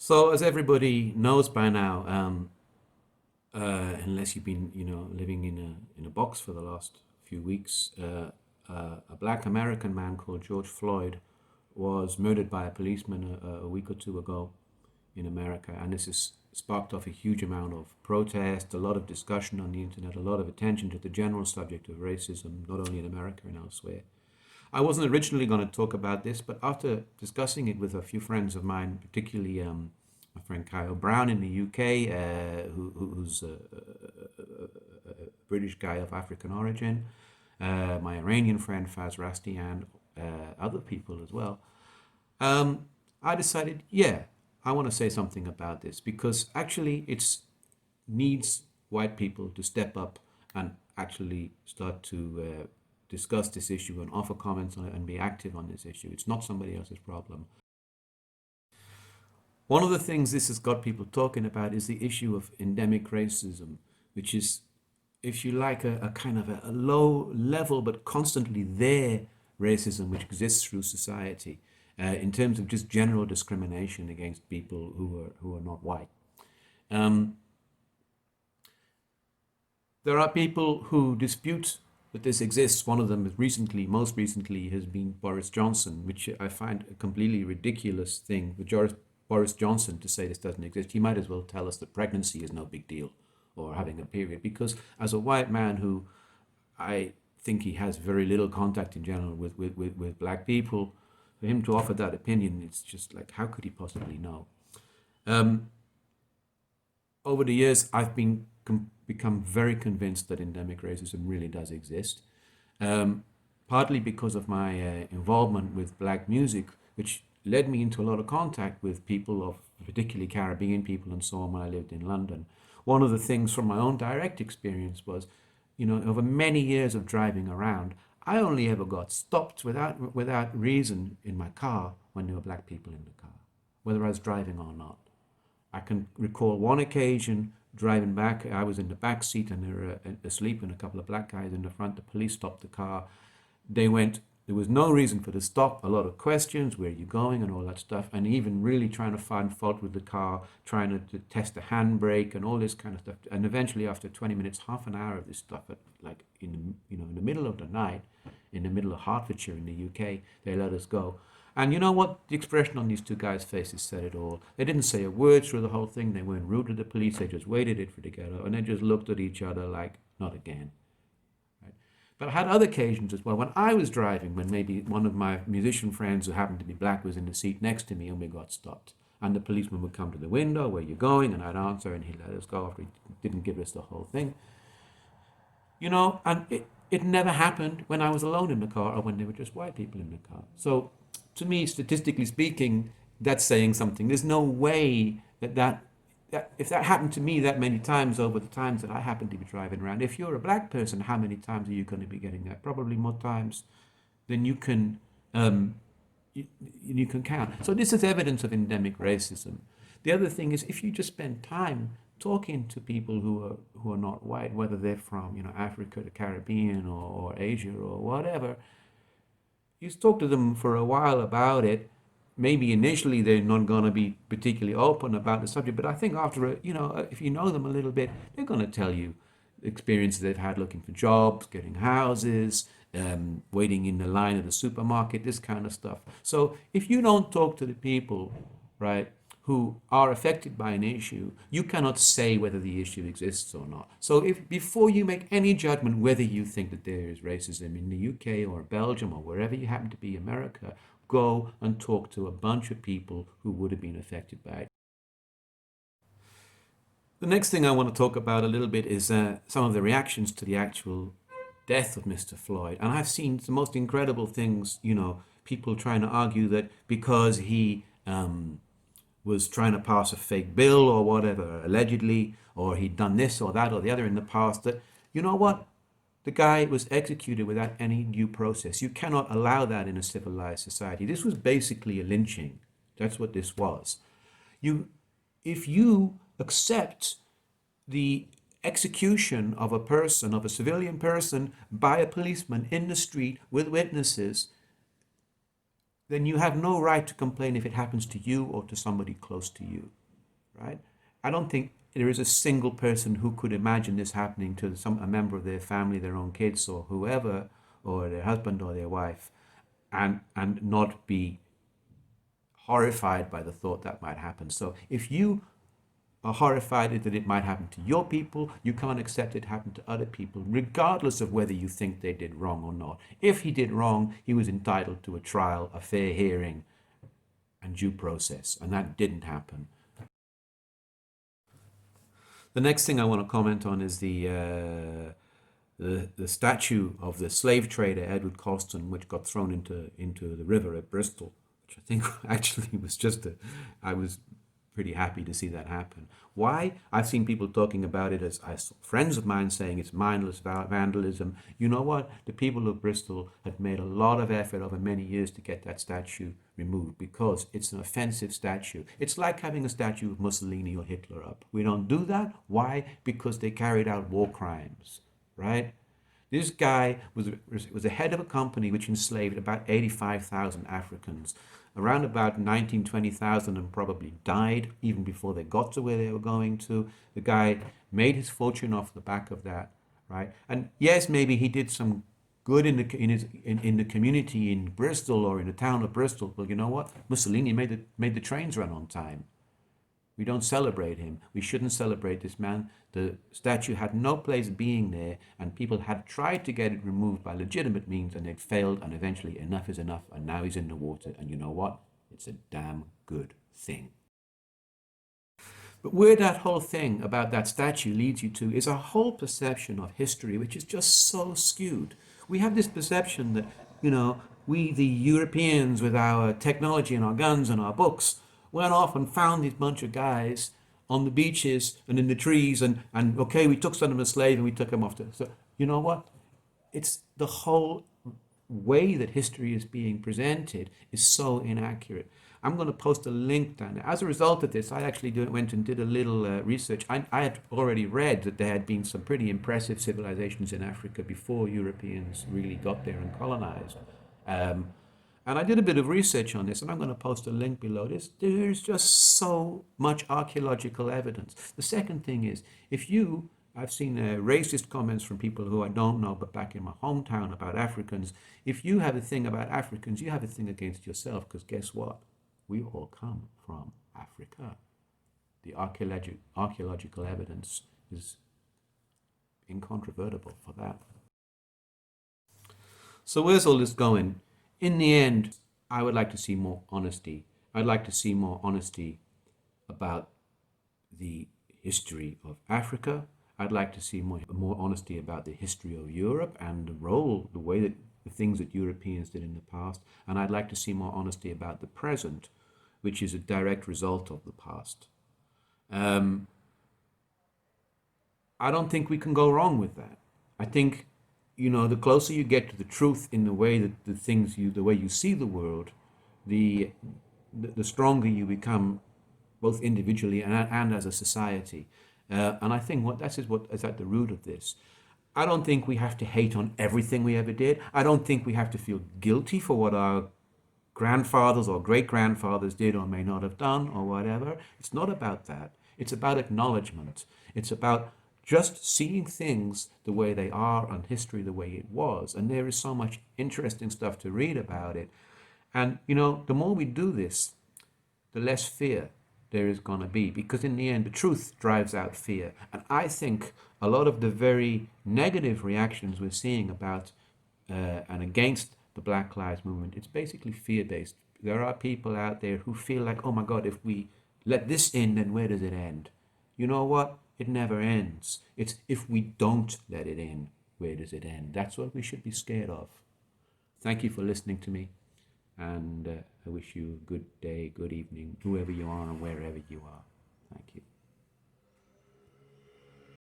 So, as everybody knows by now, unless you've been, living in a box for the last few weeks, a black American man called George Floyd was murdered by a policeman a week or two ago in America, and this has sparked off a huge amount of protest, a lot of discussion on the internet, a lot of attention to the general subject of racism, not only in America and elsewhere. I wasn't originally going to talk about this, but after discussing it with a few friends of mine, particularly my friend Kyle Brown in the UK, who's a British guy of African origin, my Iranian friend Faz Rasti, and other people as well, I decided, yeah, I want to say something about this because actually it needs white people to step up and actually start to discuss this issue and offer comments on it and be active on this issue. It's not somebody else's problem. One of the things this has got people talking about is the issue of endemic racism, which is, if you like, a kind of a low level but constantly there racism which exists through society in terms of just general discrimination against people who are not white. Um, there are people who dispute that this exists. One of them is most recently, has been Boris Johnson, which I find a completely ridiculous thing for Boris Johnson to say this doesn't exist. He might as well tell us that pregnancy is no big deal or having a period, because as a white man who I think he has very little contact in general with black people, for him to offer that opinion, it's just like, how could he possibly know? Um, Over the years, I've become very convinced that endemic racism really does exist, um, partly because of my involvement with black music, which led me into a lot of contact with people of particularly Caribbean people and so on when I lived in London. One of the things from my own direct experience was, over many years of driving around, I only ever got stopped without reason in my car when there were black people in the car, whether I was driving or not. I can recall one occasion driving back. I was in the back seat and they were asleep, and a couple of black guys in the front. The police stopped the car. There was no reason for the stop. A lot of questions, where are you going, and all that stuff, and even really trying to find fault with the car, trying to test the handbrake and all this kind of stuff. And eventually, after 20 minutes, half an hour of this stuff, like in the middle of the night, in the middle of Hertfordshire in the UK, they let us go. And you know what? The expression on these two guys' faces said it all. They didn't say a word through the whole thing. They weren't rude to the police. They just waited it for it to get out, and they just looked at each other like, not again. Right? But I had other occasions as well. When I was driving, when maybe one of my musician friends who happened to be black was in the seat next to me, and we got stopped. And the policeman would come to the window, where you going? And I'd answer, and he'd let us go after he didn't give us the whole thing. And it never happened when I was alone in the car or when there were just white people in the car. So to me, statistically speaking, that's saying something. There's no way that if that happened to me that many times over the times that I happen to be driving around, if you're a black person, how many times are you going to be getting that? Probably more times than um, you can count. So this is evidence of endemic racism. The other thing is, if you just spend time talking to people who are not white, whether they're from Africa, the Caribbean, or Asia, or whatever, you talk to them for a while about it. Maybe initially they're not going to be particularly open about the subject, but I think if you know them a little bit, they're going to tell you the experiences they've had looking for jobs, getting houses, waiting in the line at the supermarket, this kind of stuff. So if you don't talk to the people, right, who are affected by an issue, you cannot say whether the issue exists or not. So if before you make any judgment whether you think that there is racism in the UK or Belgium or wherever you happen to be, America, go and talk to a bunch of people who would have been affected by it. The next thing I want to talk about a little bit is some of the reactions to the actual death of Mr. Floyd. And I've seen the most incredible things, people trying to argue that because he was trying to pass a fake bill or whatever, allegedly, or he'd done this or that or the other in the past, that, you know what? The guy was executed without any due process. You cannot allow that in a civilized society. This was basically a lynching. That's what this was. If you accept the execution of a person, of a civilian person, by a policeman in the street with witnesses, then you have no right to complain if it happens to you or to somebody close to you. right? I don't think there is a single person who could imagine this happening to a member of their family, their own kids or whoever, or their husband or their wife, and not be horrified by the thought that might happen. So if you are horrified that it might happen to your people, you can't accept it happen to other people, regardless of whether you think they did wrong or not. If he did wrong, he was entitled to a trial, a fair hearing, and due process, and that didn't happen. The next thing I want to comment on is the statue of the slave trader Edward Causton, which got thrown into the river at Bristol, which I think actually was I was pretty happy to see that happen. Why? I've seen people talking about it as I saw friends of mine saying it's mindless vandalism. You know what? The people of Bristol had made a lot of effort over many years to get that statue removed because it's an offensive statue. It's like having a statue of Mussolini or Hitler up. We don't do that. Why? Because they carried out war crimes, right? This guy was the head of a company which enslaved about 85,000 Africans. Around about 19, 20,000 and probably died even before they got to where they were going to. The guy made his fortune off the back of that, right? And yes, maybe he did some good in the community in Bristol or in the town of Bristol. But you know what? Mussolini made the trains run on time. We don't celebrate him. We shouldn't celebrate this man. The statue had no place being there, and people had tried to get it removed by legitimate means, and it failed, and eventually enough is enough, and now he's in the water. And you know what? It's a damn good thing. But where that whole thing about that statue leads you to is a whole perception of history which is just so skewed. We have this perception that, we, the Europeans, with our technology and our guns and our books, went off and found this bunch of guys on the beaches and in the trees and okay, we took some of them as slaves and we took them off to. So, you know what? It's the whole way that history is being presented is so inaccurate. I'm going to post a link down there. As a result of this, I actually went and did a little research. I had already read that there had been some pretty impressive civilizations in Africa before Europeans really got there and colonized. Um, and I did a bit of research on this, and I'm going to post a link below this. There's just so much archaeological evidence. The second thing is, I've seen racist comments from people who I don't know, but back in my hometown about Africans. If you have a thing about Africans, you have a thing against yourself, because guess what? We all come from Africa. The archaeological evidence is incontrovertible for that. So where's all this going? In the end, I would like to see more honesty. I'd like to see more honesty about the history of Africa. I'd like to see more honesty about the history of Europe and the way that the things that Europeans did in the past. And I'd like to see more honesty about the present, which is a direct result of the past. I don't think we can go wrong with that. I think, the closer you get to the truth in the way that the way you see the world, the stronger you become, both individually and as a society. And I think that is what is at the root of this. I don't think we have to hate on everything we ever did. I don't think we have to feel guilty for what our grandfathers or great-grandfathers did or may not have done or whatever. It's not about that. It's about acknowledgement. It's about just seeing things the way they are and history the way it was. And there is so much interesting stuff to read about it. And, the more we do this, the less fear there is going to be, because in the end, the truth drives out fear. And I think a lot of the very negative reactions we're seeing about and against the Black Lives Movement, it's basically fear-based. There are people out there who feel like, oh my God, if we let this in, then where does it end? You know what? It never ends. It's if we don't let it in, where does it end? That's what we should be scared of. Thank you for listening to me. And I wish you a good day, good evening, whoever you are and wherever you are. Thank you.